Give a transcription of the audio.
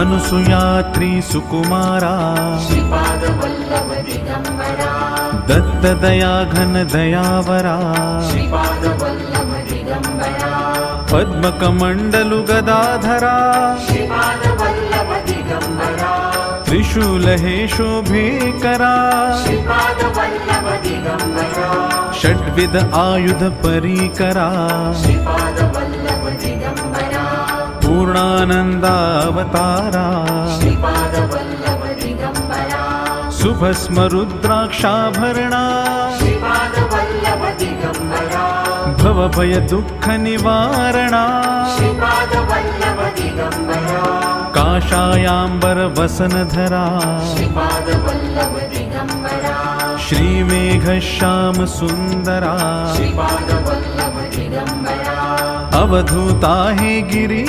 अनुसुयात्री सुकुमारा श्रीपादवल्लभ दिगम्बरा दत्तदया घन दयावरा श्रीपादवल्लभ दिगम्बरा पद्मकमण्डलु गदाधरा श्रीपादवल्लभ दिगम्बरा त्रिशूलहे शोभेकरा श्रीपादवल्लभ दिगम्बरा षड्विध आयुध परीकरा श्रीपादवल्लभ दिगम्बरा पूर्णानन्दावतारा श्रीपादवल्लभ दिगम्बरा सुभस्म रुद्राक्षाभरणा श्रीपादवल्लभ दिगम्बरा भवभय दुःख निवारणा श्रीपादवल्लभ दिगम्बरा काषायाम्बर वसनधरा श्रीपादवल्लभ दिगम्बरा श्रीमेघश्याम सुन्दरा श्रीपादवल्लभ दिगम्बरा अवधूता हे गिरि